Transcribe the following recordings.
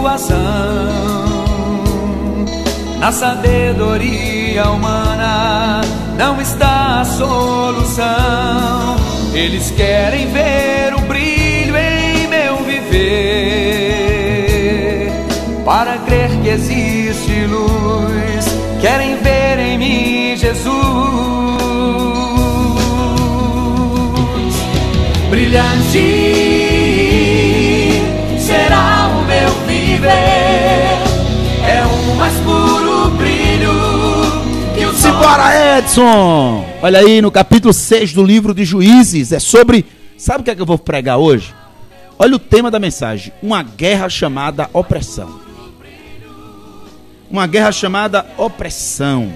persuasão. Na sabedoria humana não está a solução. Eles querem ver o brilho em meu viver, para crer que existe luz. Querem ver em mim Jesus. Brilhante será o meu viver, é o mais puro brilho que o sol... Simbora, Edson! Olha aí, no capítulo 6 do livro de Juízes, é sobre... Sabe o que é que eu vou pregar hoje? Olha o tema da mensagem: uma guerra chamada opressão. Uma guerra chamada opressão.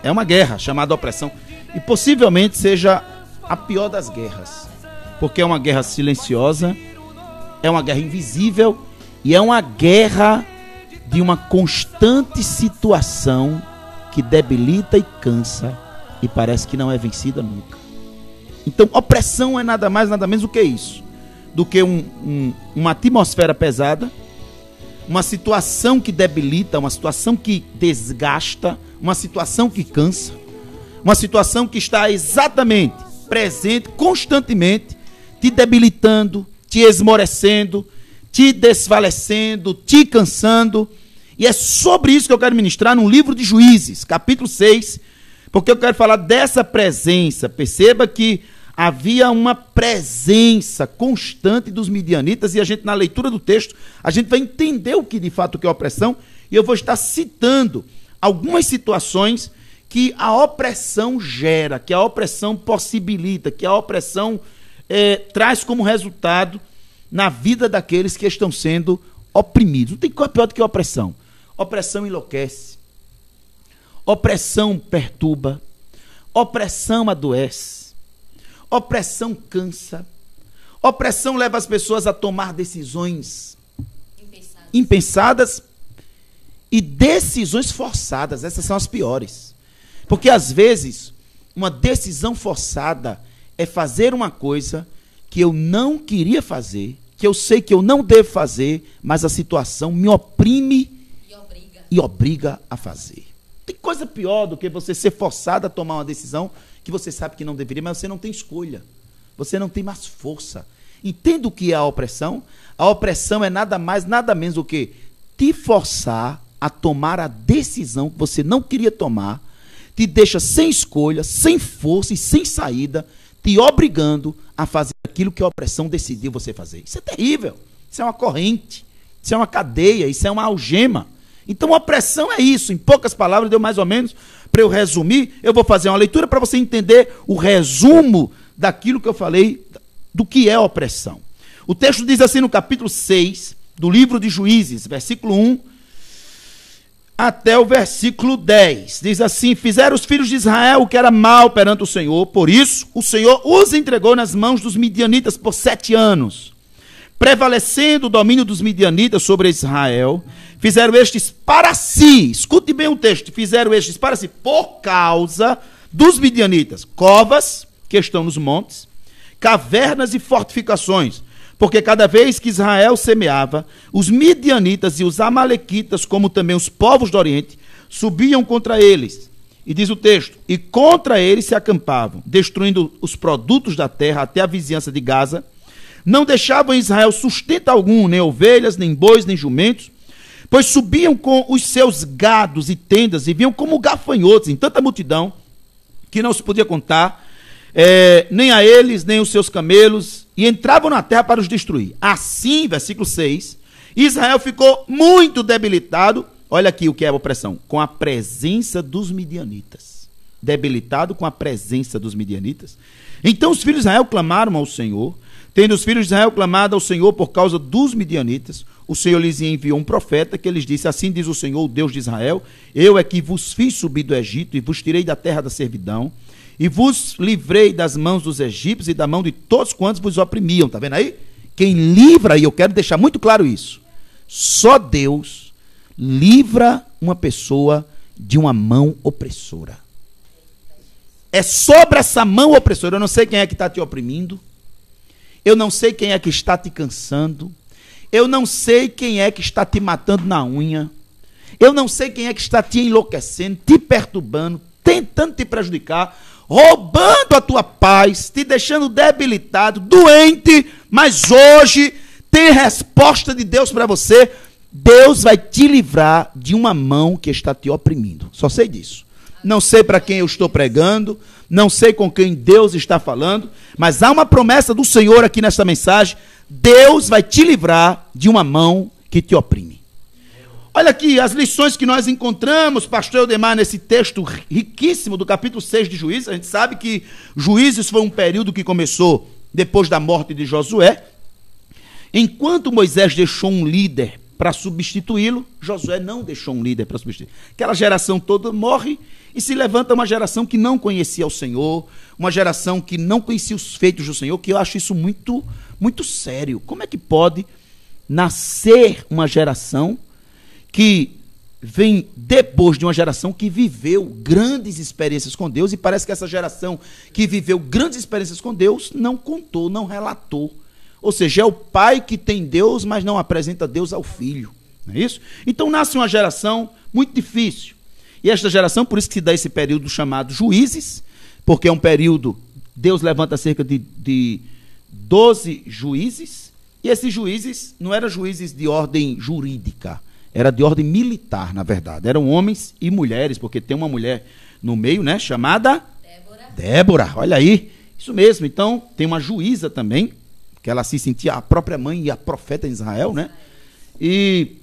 É uma guerra chamada opressão. E possivelmente seja a pior das guerras. Porque é uma guerra silenciosa, é uma guerra invisível e é uma guerra de uma constante situação que debilita e cansa e parece que não é vencida nunca. Então, opressão é nada mais, nada menos do que isso. Do que uma atmosfera pesada, uma situação que debilita, uma situação que desgasta, uma situação que cansa, uma situação que está exatamente presente, constantemente, te debilitando, te esmorecendo, te desfalecendo, te cansando. E é sobre isso que eu quero ministrar no livro de Juízes, capítulo 6, porque eu quero falar dessa presença. Perceba que havia uma presença constante dos midianitas, e a gente, na leitura do texto, a gente vai entender o que de fato que é opressão, e eu vou estar citando algumas situações que a opressão gera, que a opressão possibilita, que a opressão traz como resultado na vida daqueles que estão sendo oprimidos. Não tem coisa pior do que a opressão. Opressão enlouquece, opressão perturba, opressão adoece, opressão cansa, opressão leva as pessoas a tomar decisões impensadas e decisões forçadas. Essas são as piores. Porque às vezes uma decisão forçada é fazer uma coisa que eu não queria fazer, que eu sei que eu não devo fazer, mas a situação me oprime e obriga a fazer. Tem coisa pior do que você ser forçado a tomar uma decisão que você sabe que não deveria, mas você não tem escolha. Você não tem mais força. Entenda o que é a opressão? A opressão é nada mais, nada menos do que te forçar a tomar a decisão que você não queria tomar, te deixa sem escolha, sem força e sem saída, te obrigando a fazer aquilo que a opressão decidiu você fazer. Isso é terrível. Isso é uma corrente. Isso é uma cadeia. Isso é uma algema. Então, a opressão é isso. Em poucas palavras, deu mais ou menos para eu resumir. Eu vou fazer uma leitura para você entender o resumo daquilo que eu falei, do que é opressão. O texto diz assim no capítulo 6 do livro de Juízes, versículo 1 até o versículo 10. Diz assim: fizeram os filhos de Israel o que era mal perante o Senhor, por isso o Senhor os entregou nas mãos dos midianitas por 7 anos. Prevalecendo o domínio dos midianitas sobre Israel, fizeram estes para si, escute bem o texto, fizeram estes para si, por causa dos midianitas, covas que estão nos montes, cavernas e fortificações, porque cada vez que Israel semeava, os midianitas e os amalequitas, como também os povos do Oriente, subiam contra eles. E diz o texto, e contra eles se acampavam, destruindo os produtos da terra até a vizinhança de Gaza. Não deixavam em Israel sustento algum, nem ovelhas, nem bois, nem jumentos, pois subiam com os seus gados e tendas e vinham como gafanhotos em tanta multidão que não se podia contar, nem a eles, nem os seus camelos, e entravam na terra para os destruir. Assim, versículo 6, Israel ficou muito debilitado, olha aqui o que é a opressão, com a presença dos midianitas. Debilitado com a presença dos midianitas. Então os filhos de Israel clamaram ao Senhor. Tendo os filhos de Israel clamado ao Senhor por causa dos midianitas, o Senhor lhes enviou um profeta que lhes disse: assim diz o Senhor, o Deus de Israel, eu é que vos fiz subir do Egito e vos tirei da terra da servidão e vos livrei das mãos dos egípcios e da mão de todos quantos vos oprimiam. Está vendo aí? Quem livra, e eu quero deixar muito claro isso, só Deus livra uma pessoa de uma mão opressora. É sobre essa mão opressora. Eu não sei quem é que está te oprimindo. Eu não sei quem é que está te cansando. Eu não sei quem é que está te matando na unha. Eu não sei quem é que está te enlouquecendo, te perturbando, tentando te prejudicar, roubando a tua paz, te deixando debilitado, doente, mas hoje tem resposta de Deus para você. Deus vai te livrar de uma mão que está te oprimindo. Só sei disso. Não sei para quem eu estou pregando, não sei com quem Deus está falando, mas há uma promessa do Senhor aqui nesta mensagem. Deus vai te livrar de uma mão que te oprime. Olha aqui as lições que nós encontramos, pastor Eudemar, nesse texto riquíssimo do capítulo 6 de Juízes. A gente sabe que Juízes foi um período que começou depois da morte de Josué. Enquanto Moisés deixou um líder para substituí-lo, Josué não deixou um líder para substituí-lo. Aquela geração toda morre e se levanta uma geração que não conhecia o Senhor, uma geração que não conhecia os feitos do Senhor, que eu acho isso muito, muito sério. Como é que pode nascer uma geração que vem depois de uma geração que viveu grandes experiências com Deus, e parece que essa geração que viveu grandes experiências com Deus não contou, não relatou. Ou seja, é o pai que tem Deus, mas não apresenta Deus ao filho. Não é isso? Então nasce uma geração muito difícil. E esta geração, por isso que se dá esse período chamado Juízes, porque é um período, Deus levanta cerca de 12 juízes, e esses juízes não eram juízes de ordem jurídica, era de ordem militar, na verdade. Eram homens e mulheres, porque tem uma mulher no meio, né, chamada Débora. Olha aí, isso mesmo. Então, tem uma juíza também, que ela se sentia a própria mãe e a profeta em Israel, né? E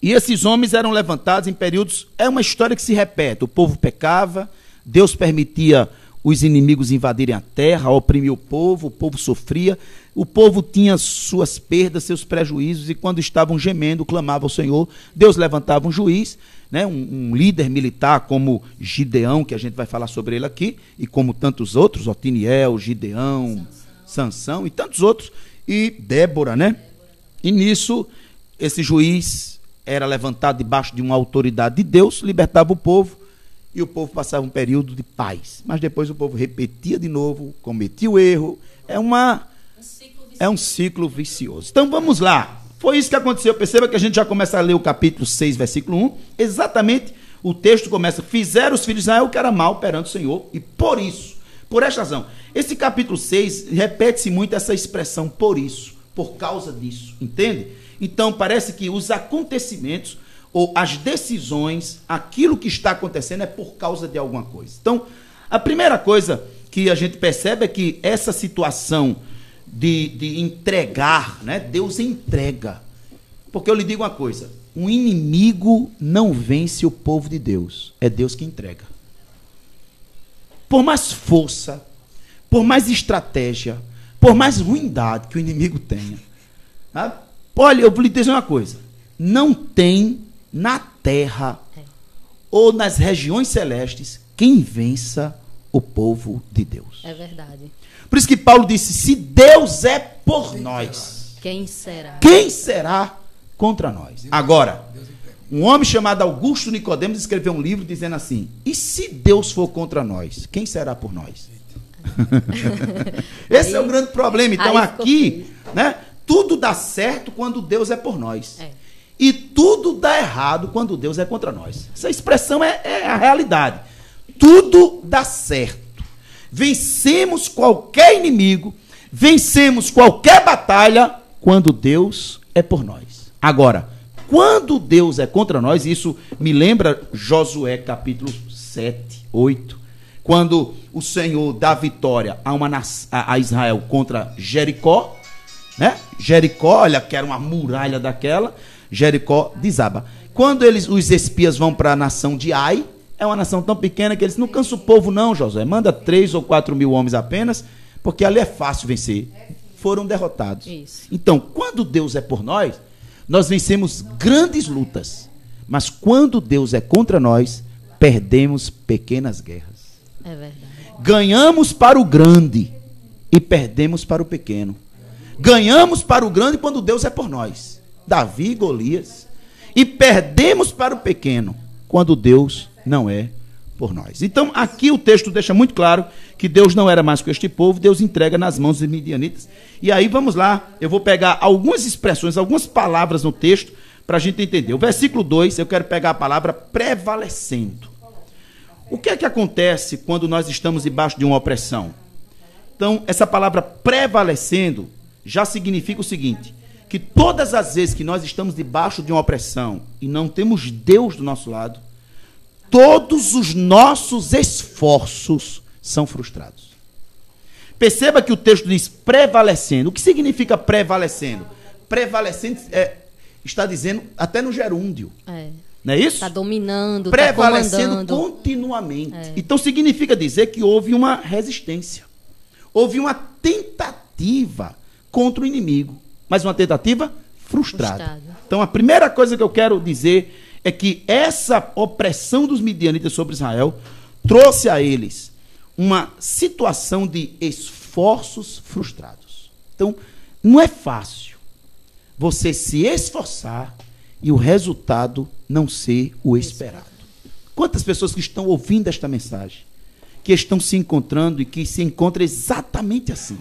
esses homens eram levantados em períodos... É uma história que se repete. O povo pecava, Deus permitia os inimigos invadirem a terra, oprimir o povo sofria, o povo tinha suas perdas, seus prejuízos, e quando estavam gemendo, clamavam ao Senhor. Deus levantava um juiz, né, um líder militar como Gideão, que a gente vai falar sobre ele aqui, e como tantos outros, Otiniel, Gideão, Sansão e tantos outros, e Débora, né? E nisso, esse juiz era levantado debaixo de uma autoridade de Deus, libertava o povo, e o povo passava um período de paz. Mas depois o povo repetia de novo, cometia o erro. É um ciclo vicioso. Então vamos lá. Foi isso que aconteceu. Perceba que a gente já começa a ler o capítulo 6, versículo 1. Exatamente, o texto começa: fizeram os filhos de Israel o que era mal perante o Senhor, e por isso, por esta razão. Esse capítulo 6, repete-se muito essa expressão, por isso, por causa disso, entende? Então parece que os acontecimentos, ou as decisões, aquilo que está acontecendo é por causa de alguma coisa. Então, a primeira coisa que a gente percebe é que essa situação de entregar, né? Deus entrega. Porque eu lhe digo uma coisa, um inimigo não vence o povo de Deus, é Deus que entrega. Por mais força, por mais estratégia, por mais ruindade que o inimigo tenha. Tá? Olha, eu vou lhe dizer uma coisa, não tem na terra ou nas regiões celestes quem vença o povo de Deus. É verdade. Por isso que Paulo disse: se Deus é por nós, quem será? Quem será contra nós? Agora, um homem chamado Augusto Nicodemos escreveu um livro dizendo assim: e se Deus for contra nós, quem será por nós? Esse aí, é o grande problema. Então aqui, né, tudo dá certo quando Deus é por nós. E tudo dá errado quando Deus é contra nós. Essa expressão é a realidade. Tudo dá certo. Vencemos qualquer inimigo, vencemos qualquer batalha quando Deus é por nós. Agora, quando Deus é contra nós, isso me lembra Josué capítulo 7, 8, quando o Senhor dá vitória a Israel contra Jericó, né? Jericó, olha, que era uma muralha daquela, Jericó desaba. Quando os espias vão para a nação de Ai, é uma nação tão pequena que eles não cansam o povo não, Josué. Manda 3 ou 4 mil homens apenas, porque ali é fácil vencer. Foram derrotados. Isso. Então, quando Deus é por nós, nós vencemos grandes lutas. Mas quando Deus é contra nós, perdemos pequenas guerras. É verdade. Ganhamos para o grande e perdemos para o pequeno. Ganhamos para o grande quando Deus é por nós. Davi e Golias. E perdemos para o pequeno quando Deus não é por nós. Então, aqui o texto deixa muito claro que Deus não era mais com este povo, Deus entrega nas mãos dos midianitas. E aí, vamos lá, eu vou pegar algumas expressões, algumas palavras no texto, para a gente entender. O versículo 2, eu quero pegar a palavra prevalecendo. O que é que acontece quando nós estamos debaixo de uma opressão? Então, essa palavra prevalecendo já significa o seguinte, que todas as vezes que nós estamos debaixo de uma opressão e não temos Deus do nosso lado, todos os nossos esforços são frustrados. Perceba que o texto diz prevalecendo. O que significa prevalecendo? Prevalecendo está dizendo até no gerúndio. Não é isso? Está dominando, prevalecendo continuamente. Então significa dizer que houve uma resistência. Houve uma tentativa contra o inimigo. Mas uma tentativa frustrada. Então a primeira coisa que eu quero dizer é que essa opressão dos midianitas sobre Israel trouxe a eles uma situação de esforços frustrados. Então, não é fácil você se esforçar e o resultado não ser o esperado. Quantas pessoas que estão ouvindo esta mensagem, que estão se encontrando e que se encontram exatamente assim?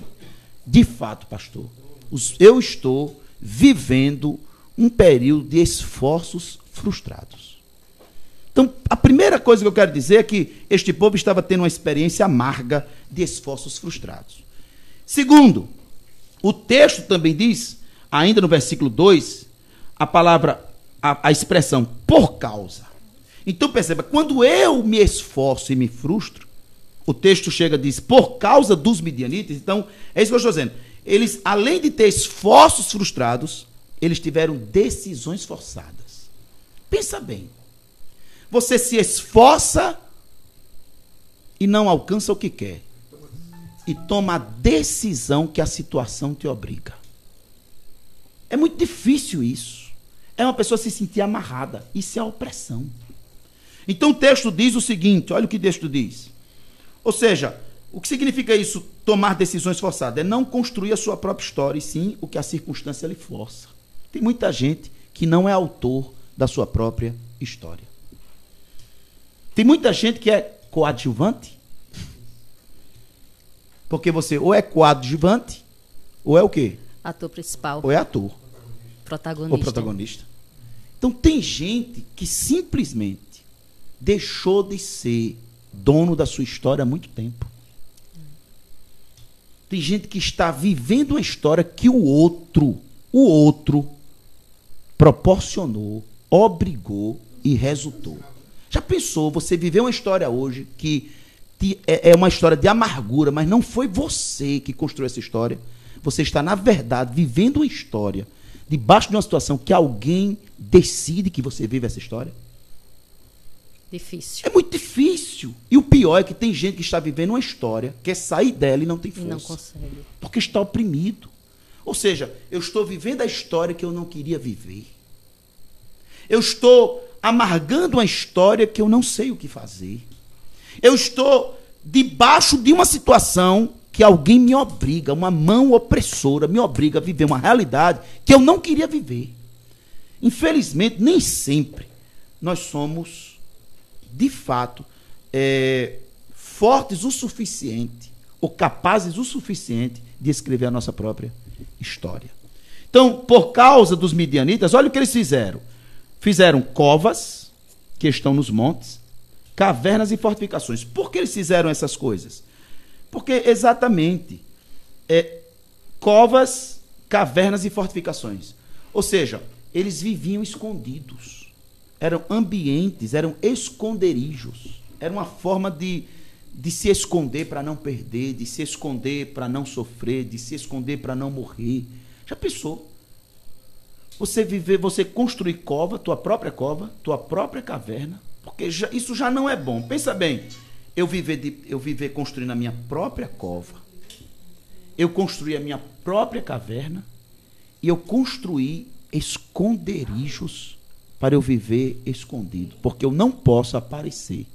De fato, pastor, eu estou vivendo um período de esforços frustrados. Então, a primeira coisa que eu quero dizer é que este povo estava tendo uma experiência amarga de esforços frustrados. Segundo, o texto também diz, ainda no versículo 2, a palavra, a expressão por causa. Então, perceba, quando eu me esforço e me frustro, o texto chega e diz, por causa dos midianitas. Então, é isso que eu estou dizendo. Eles, além de ter esforços frustrados, eles tiveram decisões forçadas. Pensa bem. Você se esforça e não alcança o que quer. E toma a decisão que a situação te obriga. É muito difícil isso. É uma pessoa se sentir amarrada. Isso é opressão. Então o texto diz o seguinte, olha o que o texto diz. Ou seja, o que significa isso, tomar decisões forçadas? É não construir a sua própria história, e sim o que a circunstância lhe força. Tem muita gente que não é autor da sua própria história. Tem muita gente que é coadjuvante. Porque você ou é coadjuvante, ou é o quê? Ator principal. Ou é ator. Protagonista. Ou protagonista. Então tem gente que simplesmente deixou de ser dono da sua história há muito tempo. Tem gente que está vivendo uma história que o outro proporcionou, obrigou e resultou. Já pensou, você viveu uma história hoje que é uma história de amargura, mas não foi você que construiu essa história. Você está, na verdade, vivendo uma história debaixo de uma situação que alguém decide que você vive essa história? Difícil. É muito difícil. E o pior é que tem gente que está vivendo uma história, quer sair dela e não tem força. E não consegue. Porque está oprimido. Ou seja, eu estou vivendo a história que eu não queria viver. Eu estou amargando uma história que eu não sei o que fazer. Eu estou debaixo de uma situação que alguém me obriga, uma mão opressora me obriga a viver uma realidade que eu não queria viver. Infelizmente, nem sempre nós somos, de fato, fortes o suficiente ou capazes o suficiente de escrever a nossa própria história. Então, por causa dos midianitas, olha o que eles fizeram. Fizeram covas, que estão nos montes, cavernas e fortificações. Por que eles fizeram essas coisas? Porque exatamente covas, cavernas e fortificações. Ou seja, eles viviam escondidos. Eram ambientes, eram esconderijos. Era uma forma de se esconder para não perder, de se esconder para não sofrer, de se esconder para não morrer. Já pensou? Você construir cova, tua própria caverna, porque isso já não é bom. Pensa bem, eu viver construindo a minha própria cova, eu construir a minha própria caverna e eu construir esconderijos para eu viver escondido, porque eu não posso aparecer,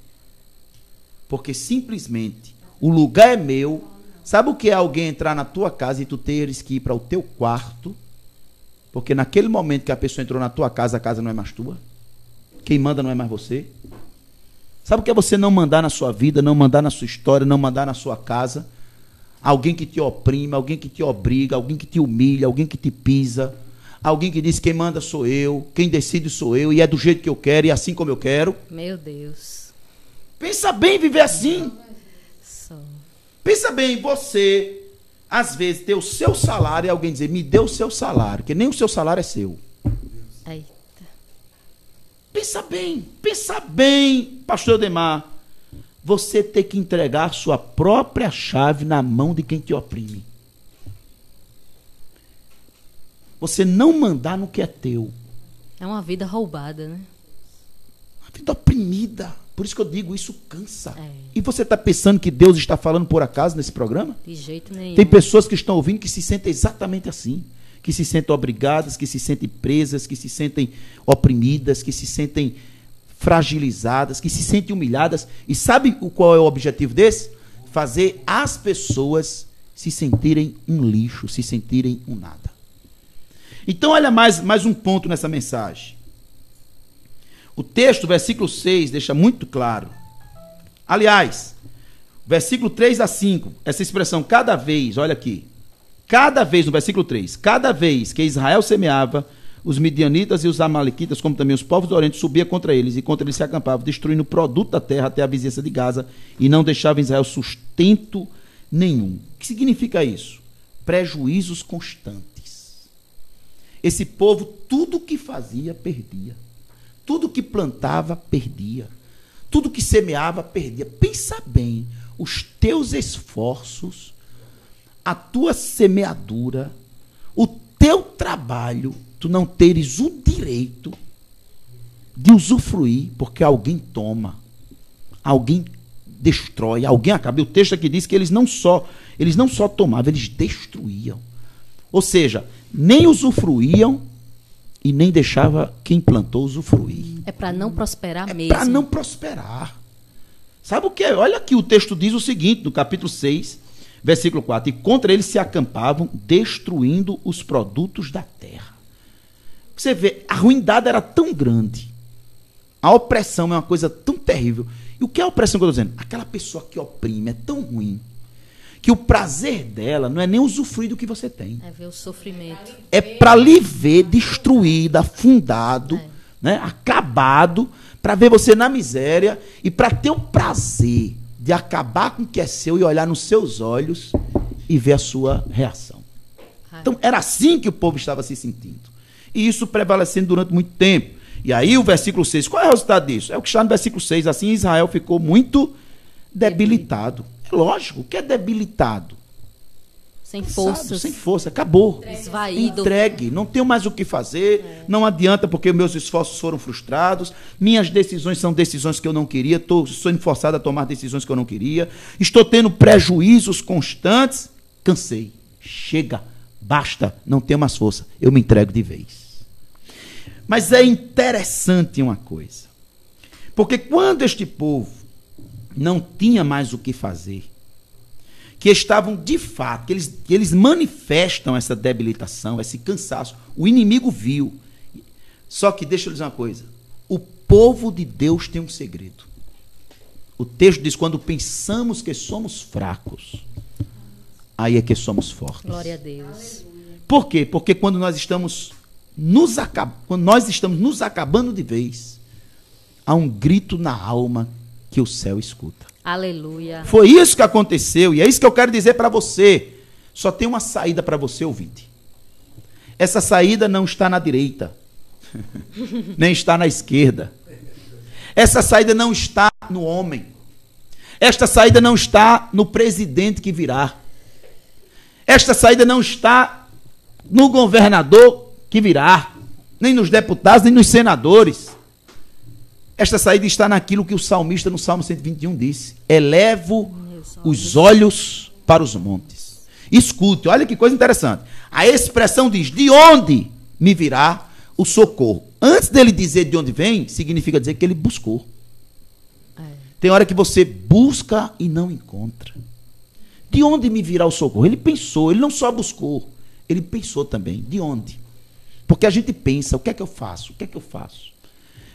porque simplesmente o lugar é meu. Sabe o que é alguém entrar na tua casa e tu teres que ir para o teu quarto, porque naquele momento que a pessoa entrou na tua casa, a casa não é mais tua, quem manda não é mais você. Sabe o que é você não mandar na sua vida, não mandar na sua história, não mandar na sua casa? Alguém que te oprime, alguém que te obriga, alguém que te humilha, alguém que te pisa, alguém que diz quem manda sou eu, quem decide sou eu, e é do jeito que eu quero, e assim como eu quero. Meu Deus. Pensa bem viver assim. Só. Pensa bem, você, às vezes, ter o seu salário e alguém dizer, me dê o seu salário, que nem o seu salário é seu. Eita. Pensa bem, pastor Eudemar, você ter que entregar sua própria chave na mão de quem te oprime. Você não mandar no que é teu. É uma vida roubada, né? Uma vida oprimida. Por isso que eu digo, isso cansa. É. E você está pensando que Deus está falando por acaso nesse programa? De jeito nenhum. Tem pessoas que estão ouvindo que se sentem exatamente assim. Que se sentem obrigadas, que se sentem presas, que se sentem oprimidas, que se sentem fragilizadas, que se sentem humilhadas. E sabe qual é o objetivo desse? Fazer as pessoas se sentirem um lixo, se sentirem um nada. Então olha mais um ponto nessa mensagem. O texto, versículo 6, deixa muito claro. Aliás, versículo 3 a 5, essa expressão cada vez, olha aqui. Cada vez, no versículo 3, cada vez que Israel semeava, os midianitas e os amalequitas, como também os povos do Oriente, subia contra eles e contra eles se acampavam, destruindo o produto da terra até a vizinhança de Gaza e não deixava Israel sustento nenhum. O que significa isso? Prejuízos constantes. Esse povo, tudo que fazia, perdia. Tudo que plantava, perdia. Tudo que semeava, perdia. Pensa bem, os teus esforços, a tua semeadura, o teu trabalho, tu não teres o direito de usufruir, porque alguém toma, alguém destrói, alguém acaba. E o texto aqui diz que eles não só tomavam, eles destruíam. Ou seja, nem usufruíam e nem deixava quem plantou usufruir. É para não prosperar mesmo. Para não prosperar. Sabe o que é? Olha aqui, o texto diz o seguinte, no capítulo 6, versículo 4. E contra eles se acampavam, destruindo os produtos da terra. Você vê, a ruindade era tão grande. A opressão é uma coisa tão terrível. E o que é a opressão que eu estou dizendo? Aquela pessoa que oprime é tão ruim que o prazer dela não é nem usufruir do que você tem. É ver o sofrimento. É para lhe ver destruído, afundado, né, acabado, para ver você na miséria e para ter o prazer de acabar com o que é seu e olhar nos seus olhos e ver a sua reação. Então, era assim que o povo estava se sentindo. E isso prevalecendo durante muito tempo. E aí o versículo 6, qual é o resultado disso? É o que está no versículo 6, assim Israel ficou muito debilitado. É lógico, o que é debilitado? Sem forças. Sem força, acabou. Esvaído. Entregue, não tenho mais o que fazer, não adianta porque meus esforços foram frustrados, minhas decisões são decisões que eu não queria, estou sendo forçado a tomar decisões que eu não queria, estou tendo prejuízos constantes, cansei, chega, basta, não tenho mais força, eu me entrego de vez. Mas é interessante uma coisa, porque quando este povo não tinha mais o que fazer, que estavam de fato, que eles manifestam essa debilitação, esse cansaço, o inimigo viu. Só que deixa eu dizer uma coisa, o povo de Deus tem um segredo. O texto diz, quando pensamos que somos fracos, aí é que somos fortes. Glória a Deus. Por quê? Porque quando nós estamos nos acabando de vez, há um grito na alma que o céu escuta. Aleluia. Foi isso que aconteceu, e é isso que eu quero dizer para você. Só tem uma saída para você, ouvinte. Essa saída não está na direita, nem está na esquerda. Essa saída não está no homem. Esta saída não está no presidente que virá. Esta saída não está no governador que virá, nem nos deputados, nem nos senadores. Esta saída está naquilo que o salmista no Salmo 121 disse: elevo os olhos para os montes. Escute, olha que coisa interessante. A expressão diz, de onde me virá o socorro? Antes dele dizer de onde vem, significa dizer que ele buscou. Tem hora que você busca e não encontra. De onde me virá o socorro? Ele pensou, ele não só buscou, ele pensou também. De onde? Porque a gente pensa, o que é que eu faço? O que é que eu faço?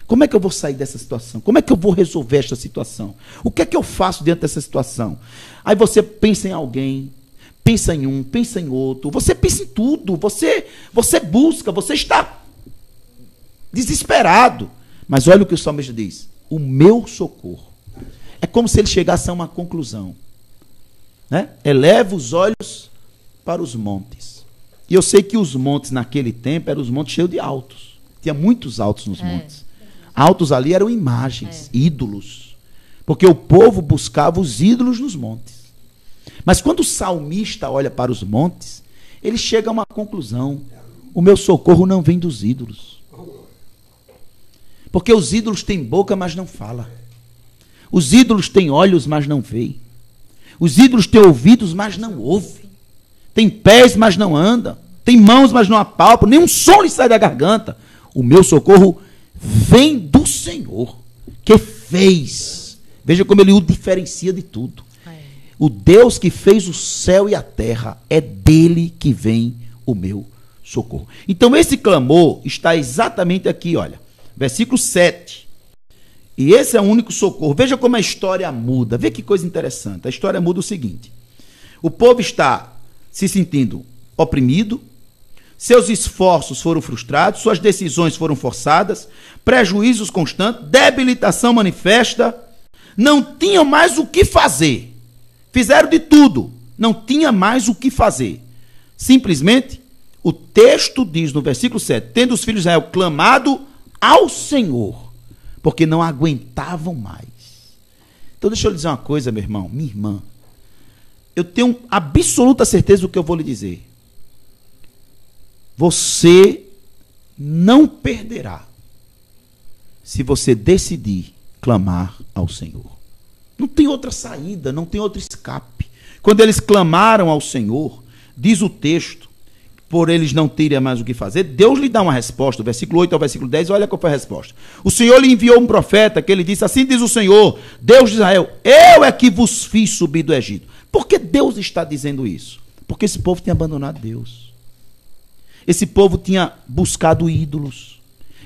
Como é que eu vou sair dessa situação? Como é que eu vou resolver esta situação? O que é que eu faço diante dessa situação? Aí você pensa em alguém, pensa em um, pensa em outro, você pensa em tudo, você busca, você está desesperado. Mas olha o que o salmista diz: o meu socorro. É como se ele chegasse a uma conclusão, né? Eleva os olhos para os montes. E eu sei que os montes naquele tempo eram os montes cheios de altos. Tinha muitos altos nos montes. Altos ali eram imagens, ídolos. Porque o povo buscava os ídolos nos montes. Mas quando o salmista olha para os montes, ele chega a uma conclusão: o meu socorro não vem dos ídolos. Porque os ídolos têm boca, mas não falam. Os ídolos têm olhos, mas não veem. Os ídolos têm ouvidos, mas não ouvem. Tem pés, mas não andam. Tem mãos, mas não apalpam. Nenhum som lhe sai da garganta. O meu socorro vem do Senhor, que fez. Veja como ele o diferencia de tudo. O Deus que fez o céu e a terra, é dele que vem o meu socorro. Então esse clamor está exatamente aqui, olha. Versículo 7. E esse é o único socorro. Veja como a história muda. Vê que coisa interessante. A história muda o seguinte: o povo está se sentindo oprimido, seus esforços foram frustrados, suas decisões foram forçadas, prejuízos constantes, debilitação manifesta, não tinham mais o que fazer. Fizeram de tudo, não tinha mais o que fazer. Simplesmente, o texto diz no versículo 7, tendo os filhos de Israel clamado ao Senhor, porque não aguentavam mais. Então deixa eu lhe dizer uma coisa, meu irmão, minha irmã. Eu tenho absoluta certeza do que eu vou lhe dizer. Você não perderá se você decidir clamar ao Senhor. Não tem outra saída, não tem outro escape. Quando eles clamaram ao Senhor, diz o texto, por eles não terem mais o que fazer, Deus lhe dá uma resposta, do versículo 8 ao versículo 10, olha qual foi a resposta. O Senhor lhe enviou um profeta, que ele disse, assim diz o Senhor, Deus de Israel, eu é que vos fiz subir do Egito. Por que Deus está dizendo isso? Porque esse povo tinha abandonado Deus. Esse povo tinha buscado ídolos.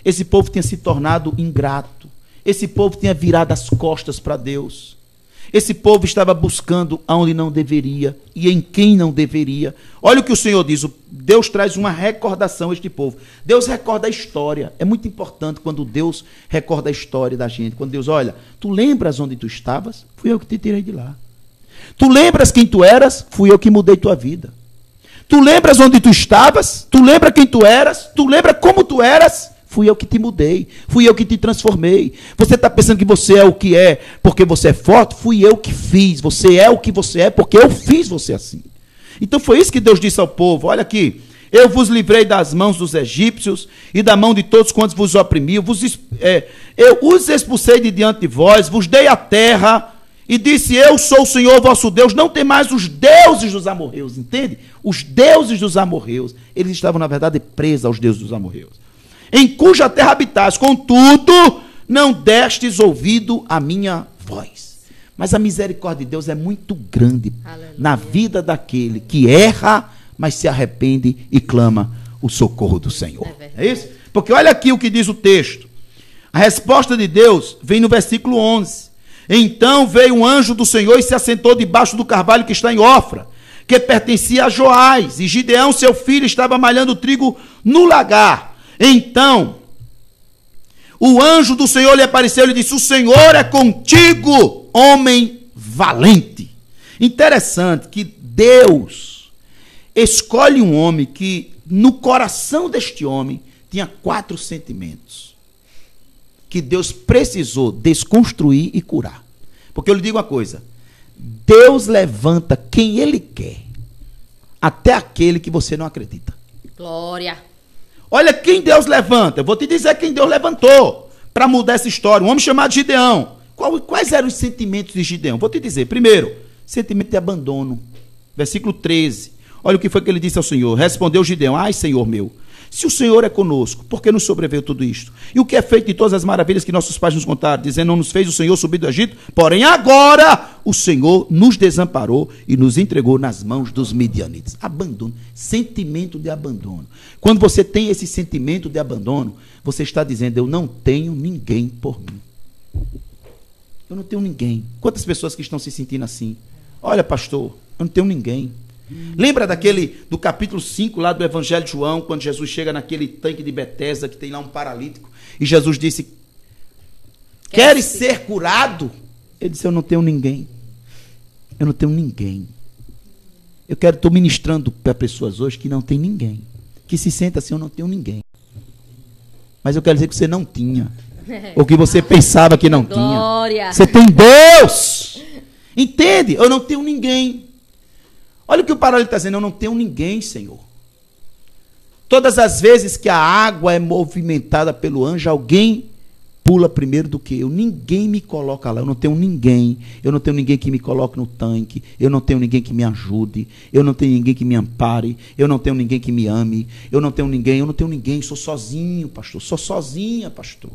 Esse povo tinha se tornado ingrato. Esse povo tinha virado as costas para Deus. Esse povo estava buscando aonde não deveria e em quem não deveria. Olha o que o Senhor diz. Deus traz uma recordação a este povo. Deus recorda a história. É muito importante quando Deus recorda a história da gente. Quando Deus, olha, tu lembras onde tu estavas? Fui eu que te tirei de lá. Tu lembras quem tu eras? Fui eu que mudei tua vida. Tu lembras onde tu estavas? Tu lembra quem tu eras? Tu lembra como tu eras? Fui eu que te mudei, fui eu que te transformei. Você está pensando que você é o que é porque você é forte? Fui eu que fiz. Você é o que você é porque eu fiz você assim. Então foi isso que Deus disse ao povo. Olha aqui, eu vos livrei das mãos dos egípcios e da mão de todos quantos vos oprimiam. Eu os expulsei de diante de vós, vos dei a terra e disse, eu sou o Senhor vosso Deus. Não tem mais os deuses dos amorreus, entende? Os deuses dos amorreus, eles estavam na verdade presos aos deuses dos amorreus. Em cuja terra habitais, contudo, não destes ouvido a minha voz. Mas a misericórdia de Deus é muito grande, aleluia, na vida daquele que erra, mas se arrepende e clama o socorro do Senhor. É isso? Porque olha aqui o que diz o texto. A resposta de Deus vem no versículo 11. Então veio um anjo do Senhor e se assentou debaixo do carvalho que está em Ofra, que pertencia a Joás, e Gideão, seu filho, estava malhando trigo no lagar. Então, o anjo do Senhor lhe apareceu e lhe disse, o Senhor é contigo, homem valente. Interessante que Deus escolhe um homem que, no coração deste homem, tinha 4 sentimentos, que Deus precisou desconstruir e curar. Porque eu lhe digo uma coisa, Deus levanta quem Ele quer, até aquele que você não acredita. Glória. Olha quem Deus levanta. Eu vou te dizer quem Deus levantou para mudar essa história. Um homem chamado Gideão. Quais eram os sentimentos de Gideão? Vou te dizer. Primeiro, sentimento de abandono. Versículo 13. Olha o que foi que ele disse ao Senhor. Respondeu Gideão, ai, Senhor meu, Se o Senhor é conosco, por que nos sobreveio tudo isto? E o que é feito de todas as maravilhas que nossos pais nos contaram, dizendo, não nos fez o Senhor subir do Egito, porém agora o Senhor nos desamparou e nos entregou nas mãos dos midianitas. Abandono, sentimento de abandono. Quando você tem esse sentimento de abandono, você está dizendo, eu não tenho ninguém por mim. Eu não tenho ninguém. Quantas pessoas que estão se sentindo assim? Olha, pastor, eu não tenho ninguém. Lembra do capítulo 5 lá do Evangelho de João, quando Jesus chega naquele tanque de Betesda, que tem lá um paralítico, e Jesus disse, queres ser curado? Ele disse, eu não tenho ninguém. Eu não tenho ninguém. Estou ministrando para pessoas hoje que não tem ninguém. Que se senta assim, eu não tenho ninguém. Mas eu quero dizer que você não tinha. Ou que você pensava que não tinha. Você tem Deus. Entende? Eu não tenho ninguém. Olha o que o paralítico está dizendo, eu não tenho ninguém, Senhor. Todas as vezes que a água é movimentada pelo anjo, alguém pula primeiro do que eu. Ninguém me coloca lá, eu não tenho ninguém. Eu não tenho ninguém que me coloque no tanque. Eu não tenho ninguém que me ajude. Eu não tenho ninguém que me ampare. Eu não tenho ninguém que me ame. Eu não tenho ninguém. Sou sozinho, pastor. Sou sozinha, pastor.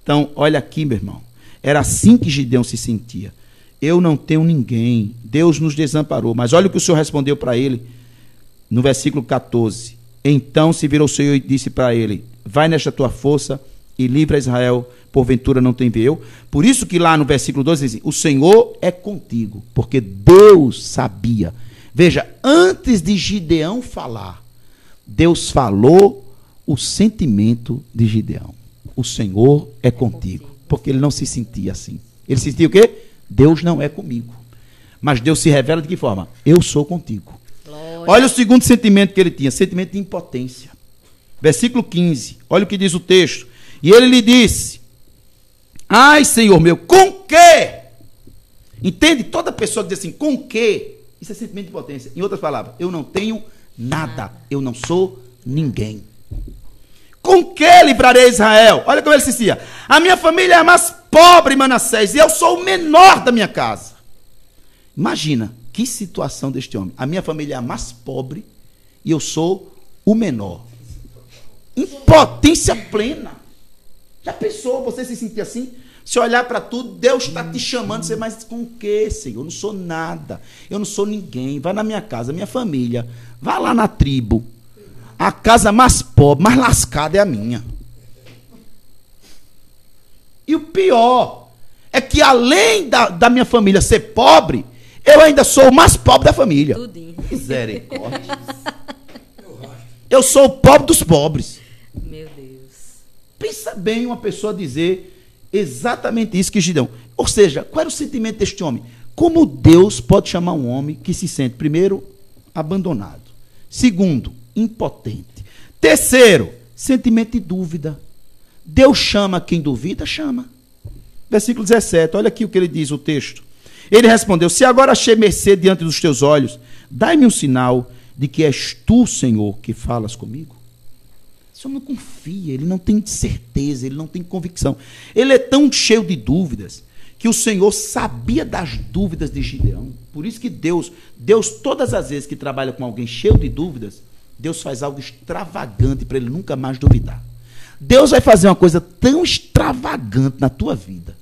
Então, olha aqui, meu irmão. Era assim que Gideão se sentia. Eu não tenho ninguém, Deus nos desamparou. Mas olha o que o Senhor respondeu para ele, no versículo 14. Então se virou o Senhor e disse para ele, vai nesta tua força e livra Israel, porventura não te enviou. Por isso que lá no versículo 12 diz, o Senhor é contigo, porque Deus sabia. Veja, antes de Gideão falar, Deus falou o sentimento de Gideão. O Senhor é contigo, porque ele não se sentia assim. Ele sentia o quê? Deus não é comigo. Mas Deus se revela de que forma? Eu sou contigo. Glória. Olha o segundo sentimento que ele tinha, sentimento de impotência. Versículo 15, olha o que diz o texto. E ele lhe disse, ai, Senhor meu, com quê? Entende? Toda pessoa que diz assim, com quê? Isso é sentimento de impotência. Em outras palavras, eu não tenho nada, eu não sou ninguém. Com que livrarei Israel? Olha como ele se dizia. A minha família é a mais pobre, Manassés, e eu sou o menor da minha casa. Imagina, que situação deste homem. A minha família é a mais pobre e eu sou o menor. Impotência plena. Já pensou você se sentir assim? Se olhar para tudo, Deus está te chamando, você, mas com o que, Senhor? Eu não sou nada, eu não sou ninguém. Vai na minha casa, minha família, vai lá na tribo. A casa mais pobre, mais lascada é a minha. E o pior é que além da minha família ser pobre, eu ainda sou o mais pobre da família. Misericórdia. Eu sou o pobre dos pobres. Meu Deus. Pensa bem uma pessoa dizer exatamente isso que Gideão. Ou seja, qual era o sentimento deste homem? Como Deus pode chamar um homem que se sente, primeiro, abandonado. Segundo, impotente. Terceiro, sentimento de dúvida. Deus chama quem duvida, chama. Versículo 17, olha aqui o que ele diz, o texto. Ele respondeu, se agora achei mercê diante dos teus olhos, dai-me um sinal de que és tu, Senhor, que falas comigo. Esse homem não confia, ele não tem certeza, ele não tem convicção. Ele é tão cheio de dúvidas, que o Senhor sabia das dúvidas de Gideão. Por isso que Deus, todas as vezes que trabalha com alguém cheio de dúvidas, Deus faz algo extravagante para ele nunca mais duvidar. Deus vai fazer uma coisa tão extravagante na tua vida,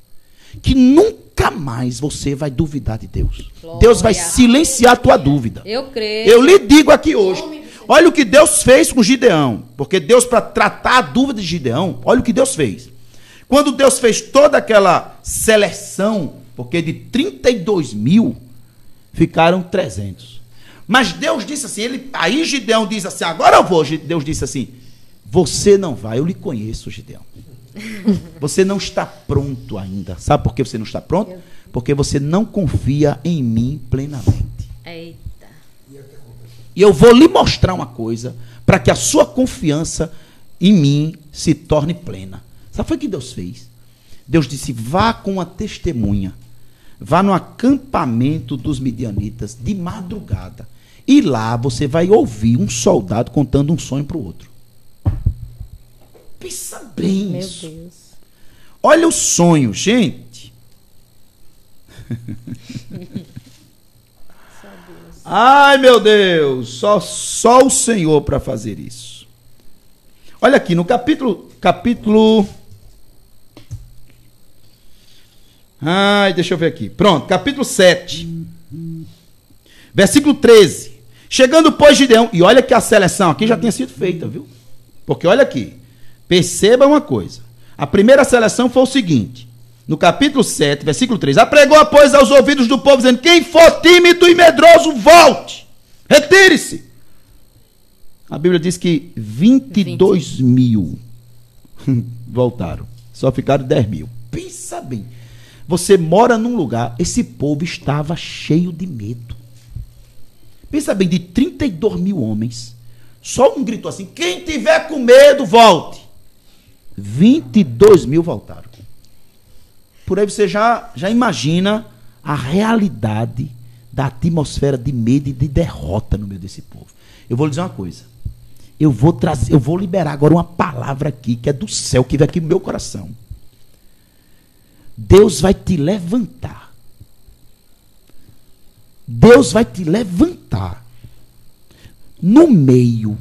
que nunca mais você vai duvidar de Deus. Glória. Deus vai silenciar a tua dúvida. Eu creio. Eu lhe digo aqui hoje, olha o que Deus fez com Gideão, porque Deus, para tratar a dúvida de Gideão, olha o que Deus fez. Quando Deus fez toda aquela seleção, porque de 32 mil, ficaram 300. Mas Deus disse assim, aí Gideão diz assim, agora eu vou. Deus disse assim, você não vai, eu lhe conheço, Gideão. Você não está pronto ainda. Sabe por que você não está pronto? Porque você não confia em mim plenamente. Eita. E eu vou lhe mostrar uma coisa, para que a sua confiança em mim se torne plena. Sabe o que foi que Deus fez? Deus disse, vá com uma testemunha, vá no acampamento dos midianitas de madrugada, e lá você vai ouvir um soldado contando um sonho para o outro. Pensa bem isso. Meu Deus. Olha o sonho, gente. Ai, meu Deus, só o Senhor para fazer isso. Olha aqui, no capítulo... Ai, deixa eu ver aqui. Pronto, capítulo 7. Versículo 13. Chegando, pois, Gideão... E olha que a seleção aqui já tinha sido feita, viu? Porque olha aqui. Perceba uma coisa. A primeira seleção foi o seguinte. No capítulo 7, versículo 3. Apregou, pois, aos ouvidos do povo, dizendo: quem for tímido e medroso, volte. Retire-se. A Bíblia diz que 22 mil voltaram. Só ficaram 10 mil. Pensa bem. Você mora num lugar, esse povo estava cheio de medo. Pensa bem, de 32 mil homens, só um gritou assim: quem tiver com medo, volte. 22 mil voltaram. Por aí você já imagina a realidade da atmosfera de medo e de derrota no meio desse povo. Eu vou lhe dizer uma coisa. Eu vou liberar agora uma palavra aqui, que é do céu, que vem aqui no meu coração. Deus vai te levantar. Deus vai te levantar no meio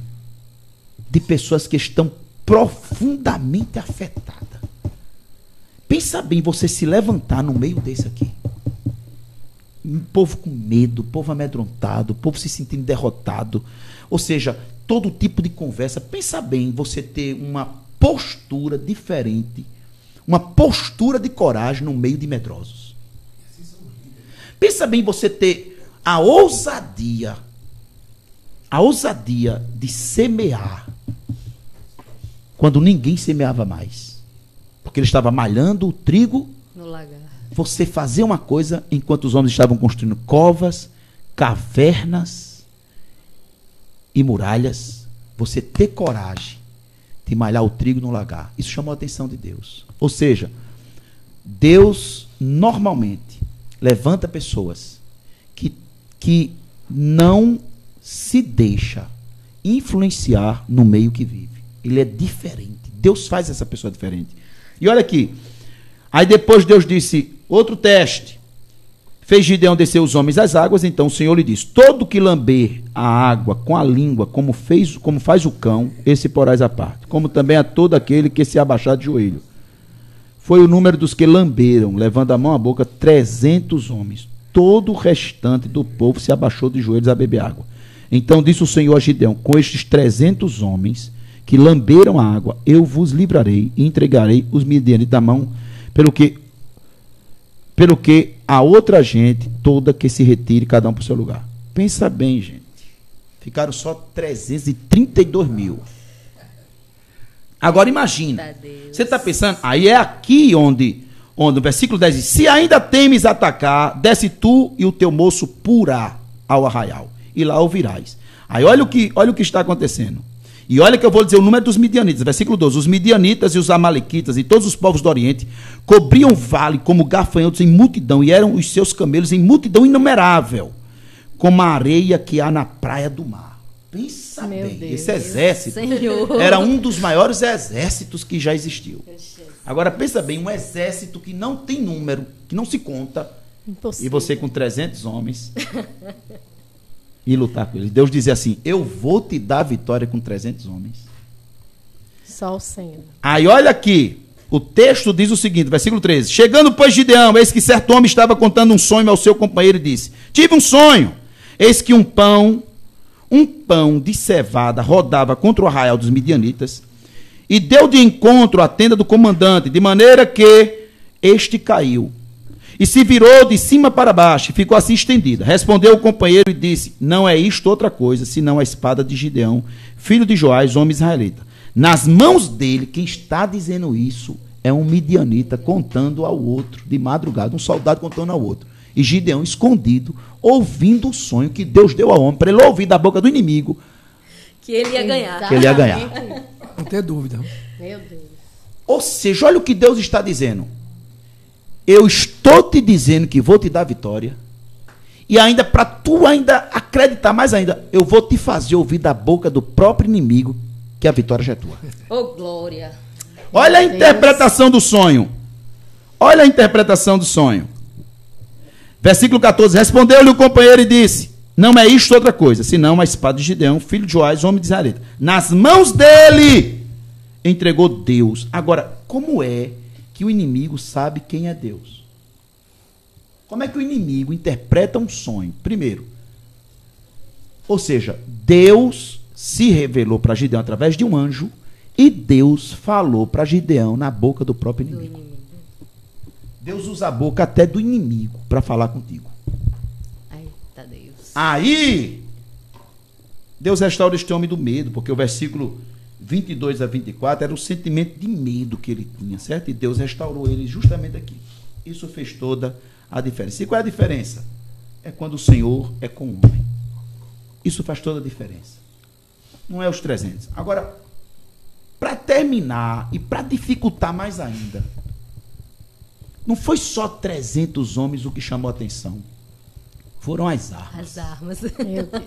de pessoas que estão profundamente afetadas. Pensa bem você se levantar no meio desse aqui. Um povo com medo, povo amedrontado, povo se sentindo derrotado. Ou seja, todo tipo de conversa. Pensa bem você ter uma postura diferente, uma postura de coragem no meio de medrosos. Pensa bem você ter a ousadia de semear quando ninguém semeava mais. Porque ele estava malhando o trigo No lagar. você fazer uma coisa enquanto os homens estavam construindo covas, cavernas e muralhas, você ter coragem de malhar o trigo no lagar. Isso chamou a atenção de Deus. Ou seja, Deus normalmente levanta pessoas que não se deixa influenciar no meio que vive. Ele é diferente. Deus faz essa pessoa diferente. E olha aqui. Aí depois Deus disse, outro teste. Fez Gideão descer os homens às águas, então o Senhor lhe disse: todo que lamber a água com a língua, como faz o cão, esse porás à parte, como também a todo aquele que se abaixar de joelho. Foi o número dos que lamberam, levando a mão à boca, 300 homens. Todo o restante do povo se abaixou de joelhos a beber água. Então disse o Senhor a Gideão: com estes 300 homens que lamberam a água, eu vos livrarei e entregarei os midianitas da mão, pelo que a outra gente toda que se retire, cada um para o seu lugar. Pensa bem, gente. Ficaram só 332 mil. Agora imagina. Você está pensando? Aí é aqui onde o versículo 10 diz: se ainda temes atacar, desce tu e o teu moço Purá ao arraial, e lá ouvirás. Aí olha o que está acontecendo. E olha que eu vou dizer o número dos midianitas. Versículo 12. Os midianitas e os amalequitas e todos os povos do Oriente cobriam o vale como gafanhotos em multidão, e eram os seus camelos em multidão inumerável, como a areia que há na praia do mar. Pensa Meu bem, Deus, esse exército Senhor. era um dos maiores exércitos que já existiu. Agora pensa bem, um exército que não tem número, que não se conta, Impossível. e você com 300 homens e lutar com eles. Deus dizia assim: eu vou te dar a vitória com 300 homens. Só o Senhor. Aí olha aqui, o texto diz o seguinte, versículo 13. Chegando, pois, Gideão, eis que certo homem estava contando um sonho ao seu companheiro e disse: tive um sonho, eis que um pão de cevada rodava contra o arraial dos midianitas, e deu de encontro à tenda do comandante, de maneira que este caiu, e se virou de cima para baixo, e ficou assim estendida. Respondeu o companheiro e disse: não é isto outra coisa, senão a espada de Gideão, filho de Joás, homem israelita. Nas mãos dele, quem está dizendo isso é um midianita contando ao outro, de madrugada, um soldado contando ao outro. E Gideão escondido, ouvindo o sonho que Deus deu ao homem, para ele ouvir da boca do inimigo Que ele ia ganhar. que ele ia ganhar. Não tem dúvida. Meu Deus. Ou seja, olha o que Deus está dizendo. Eu estou te dizendo que vou te dar vitória, e ainda para tu ainda acreditar mais ainda, eu vou te fazer ouvir da boca do próprio inimigo que a vitória já é tua. Oh, glória. Olha a interpretação do sonho. Olha a interpretação do sonho. Versículo 14. Respondeu-lhe o companheiro e disse: não é isto outra coisa, senão a espada de Gideão, filho de Joás, homem de Israelita. Nas mãos dele entregou Deus. Agora, como é que o inimigo sabe quem é Deus? Como é que o inimigo interpreta um sonho? Primeiro, ou seja, Deus se revelou para Gideão através de um anjo e Deus falou para Gideão na boca do próprio inimigo. Deus usa a boca até do inimigo para falar contigo. Eita Deus. Aí, Deus restaura este homem do medo, porque o versículo 22 a 24 era o sentimento de medo que ele tinha, certo? E Deus restaurou ele justamente aqui. Isso fez toda a diferença. E qual é a diferença? É quando o Senhor é com o homem. Isso faz toda a diferença. Não é os 300. Agora, para terminar e para dificultar mais ainda, não foi só 300 homens o que chamou a atenção. Foram as armas. As armas. Meu Deus.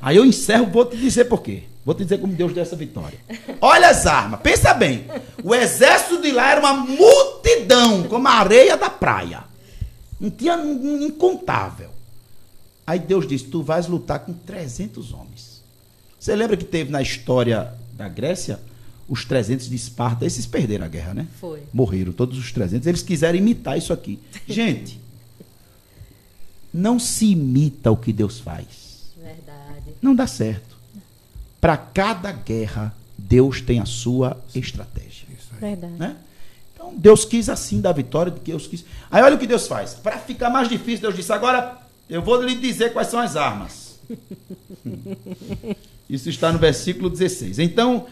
Aí eu encerro, vou te dizer por quê. Vou te dizer como Deus deu essa vitória. Olha as armas, pensa bem. O exército de lá era uma multidão, como a areia da praia. Não tinha incontável. Aí Deus disse, tu vais lutar com 300 homens. Você lembra que teve na história da Grécia, os 300 de Esparta, esses perderam a guerra, né? Foi. Morreram, todos os 300. Eles quiseram imitar isso aqui. Gente, não se imita o que Deus faz. Verdade. Não dá certo. Para cada guerra, Deus tem a sua estratégia. Verdade. Né? Então, Deus quis assim dar vitória, Deus quis. Aí olha o que Deus faz. Para ficar mais difícil, Deus disse, agora eu vou lhe dizer quais são as armas. Isso está no versículo 16. Então,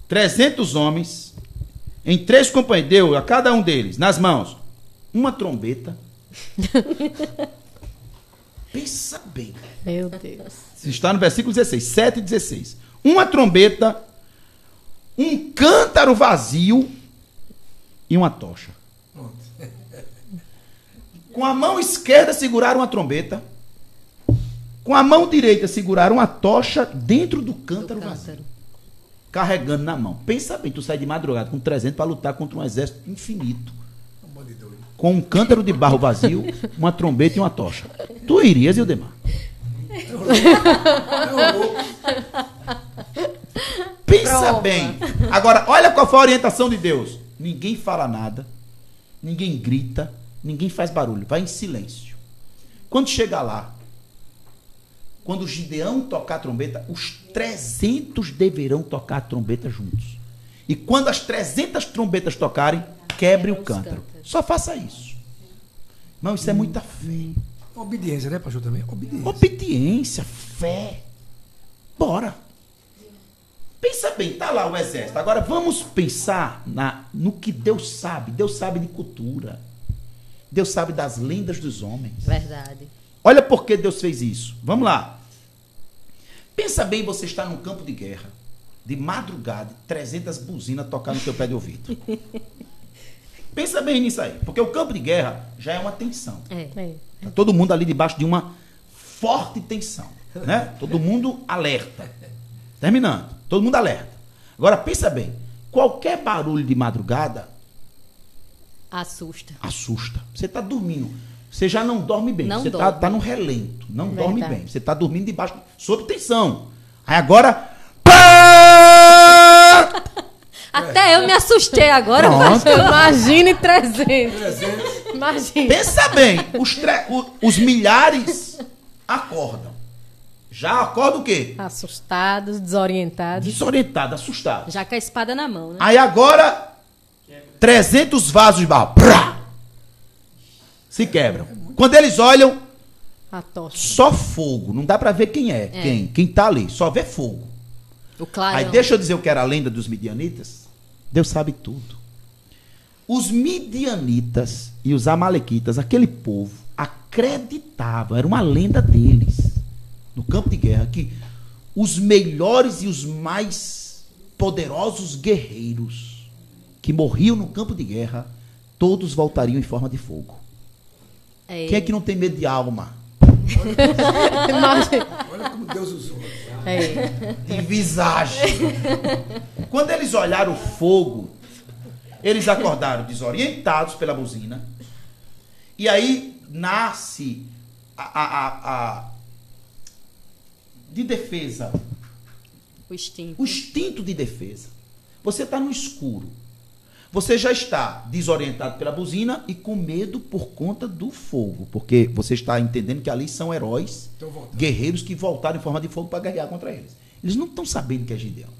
300 homens, em 3 companhias, deu a cada um deles, nas mãos, uma trombeta. Pensa bem. Meu Deus. Isso está no versículo 16, 7 e 16. Uma trombeta, um cântaro vazio e uma tocha. Com a mão esquerda seguraram uma trombeta, com a mão direita seguraram uma tocha dentro do cântaro vazio, carregando na mão. Pensa bem, tu sai de madrugada com 300 para lutar contra um exército infinito, com um cântaro de barro vazio, uma trombeta e uma tocha. Tu irias, Ildemar? Pensa bem. Agora, olha qual foi a orientação de Deus. Ninguém fala nada, ninguém grita, ninguém faz barulho. Vai em silêncio. Quando chegar lá, quando o Gideão tocar a trombeta, os 300 deverão tocar a trombeta juntos. E quando as 300 trombetas tocarem, quebre o cântaro. Só faça isso. Irmão, isso é muita fé. Obediência, né, pastor, também? Obediência. Obediência, fé. Bora. Pensa bem, tá lá o exército. Agora vamos pensar no que Deus sabe. Deus sabe de cultura. Deus sabe das lendas dos homens. Verdade. Olha por que Deus fez isso. Vamos lá. Pensa bem, você está num campo de guerra, de madrugada, 300 buzinas tocar no teu pé de ouvido. Pensa bem nisso aí, porque o campo de guerra já é uma tensão. É. Tá todo mundo ali debaixo de uma forte tensão, né? Todo mundo alerta. Terminando, todo mundo alerta. Agora pensa bem, qualquer barulho de madrugada Assusta. assusta. Você está dormindo, você já não dorme bem. Não Você dorme. tá no relento, não Verdade. dorme bem. Você está dormindo debaixo, sob tensão. Aí agora, pá! Até eu me assustei agora. Pronto. Imagine 300. Imagine. Pensa bem, os milhares acordam. Já acorda o quê? Assustados, desorientados. Desorientado, assustado. Já com a espada na mão, né? Aí agora, 300 vasos de barro, prá, se quebram. Quando eles olham, A tocha. só fogo. Não dá pra ver quem é. Quem tá ali. Só vê fogo. O clarão. Aí deixa eu dizer o que era a lenda dos midianitas. Deus sabe tudo. Os midianitas e os amalequitas, aquele povo, acreditavam, era uma lenda deles, no campo de guerra, que os melhores e os mais poderosos guerreiros que morriam no campo de guerra, todos voltariam em forma de fogo. Quem é que não tem medo de alma? Imagine. Olha como Deus usou. É. De visagem. Quando eles olharam o fogo, eles acordaram desorientados pela buzina. E aí nasce de defesa, O instinto. o instinto de defesa. Você está no escuro. Você já está desorientado pela buzina e com medo por conta do fogo. Porque você está entendendo que ali são heróis, guerreiros que voltaram em forma de fogo para guerrear contra eles. Eles não estão sabendo que é Gideão.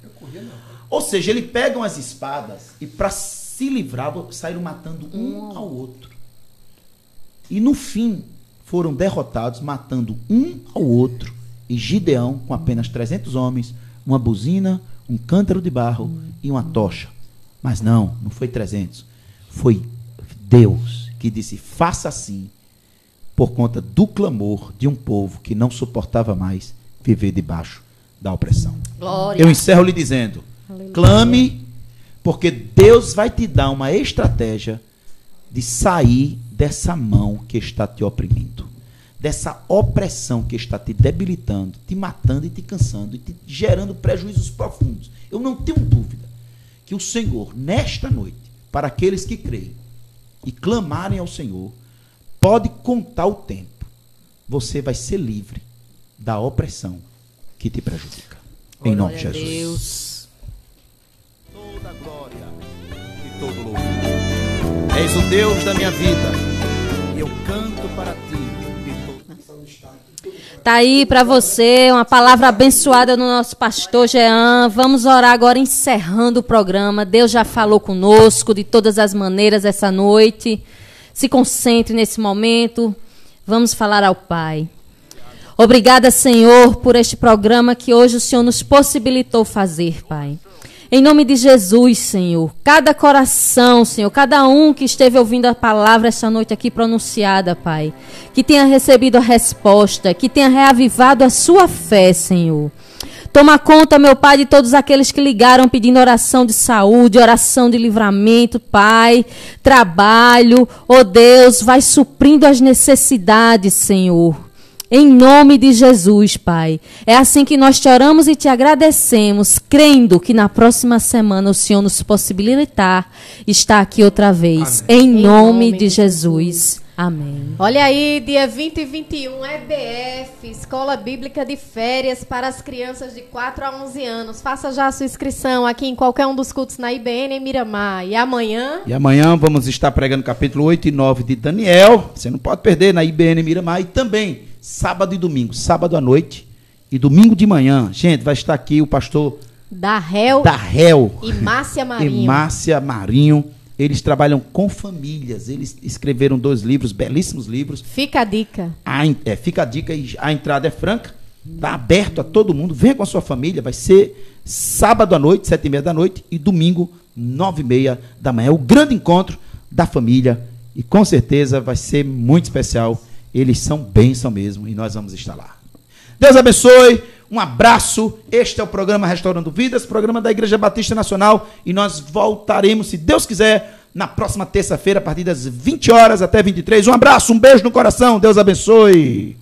Ou seja, eles pegam as espadas e para se livrar saíram matando um ao outro. E no fim foram derrotados, matando um ao outro. E Gideão, com apenas 300 homens, uma buzina, um cântaro de barro e uma tocha. Mas não foi 300. Foi Deus que disse, faça assim, por conta do clamor de um povo que não suportava mais viver debaixo da opressão. Glória. Eu encerro lhe dizendo, clame, porque Deus vai te dar uma estratégia de sair dessa mão que está te oprimindo, dessa opressão que está te debilitando, te matando e te cansando e te gerando prejuízos profundos. Eu não tenho dúvida que o Senhor, nesta noite, para aqueles que creem e clamarem ao Senhor, pode contar o tempo. Você vai ser livre da opressão que te prejudica. Em nome de Jesus. Deus. Toda glória e todo louvor. És o Deus da minha vida e eu canto para ti. Tá aí para você uma palavra abençoada no nosso pastor Jean. Vamos orar agora encerrando o programa. Deus já falou conosco de todas as maneiras essa noite. Se concentre nesse momento. Vamos falar ao Pai. Obrigada, Senhor, por este programa que hoje o Senhor nos possibilitou fazer, Pai. Em nome de Jesus, Senhor, cada coração, Senhor, cada um que esteve ouvindo a palavra esta noite aqui pronunciada, Pai, que tenha recebido a resposta, que tenha reavivado a sua fé, Senhor. Toma conta, meu Pai, de todos aqueles que ligaram pedindo oração de saúde, oração de livramento, Pai, trabalho. Oh Deus, vai suprindo as necessidades, Senhor. Em nome de Jesus, Pai. É assim que nós te oramos e te agradecemos, crendo que na próxima semana o Senhor nos possibilitar estar aqui outra vez. Amém. Em nome de Jesus. Amém. Olha aí, dia 20 e 21, EBF, Escola Bíblica de Férias para as crianças de 4 a 11 anos. Faça já a sua inscrição aqui em qualquer um dos cultos na IBN em Miramar. E amanhã? E amanhã vamos estar pregando capítulo 8 e 9 de Daniel. Você não pode perder na IBN Miramar. E também sábado e domingo, sábado à noite e domingo de manhã. Gente, vai estar aqui o pastor Darrell e Márcia Marinho. E Márcia Marinho. Eles trabalham com famílias. Eles escreveram 2 livros, belíssimos livros. Fica a dica. Fica a dica e a entrada é franca. Está aberto a todo mundo. Venha com a sua família. Vai ser sábado à noite, 7h30 da noite. E domingo, 9h30 da manhã. O grande encontro da família. E com certeza vai ser muito especial. Eles são bênção mesmo. E nós vamos estar lá. Deus abençoe. Um abraço. Este é o programa Restaurando Vidas, programa da Igreja Batista Nacional. E nós voltaremos, se Deus quiser, na próxima terça-feira, a partir das 20 horas até 23. Um abraço, um beijo no coração. Deus abençoe.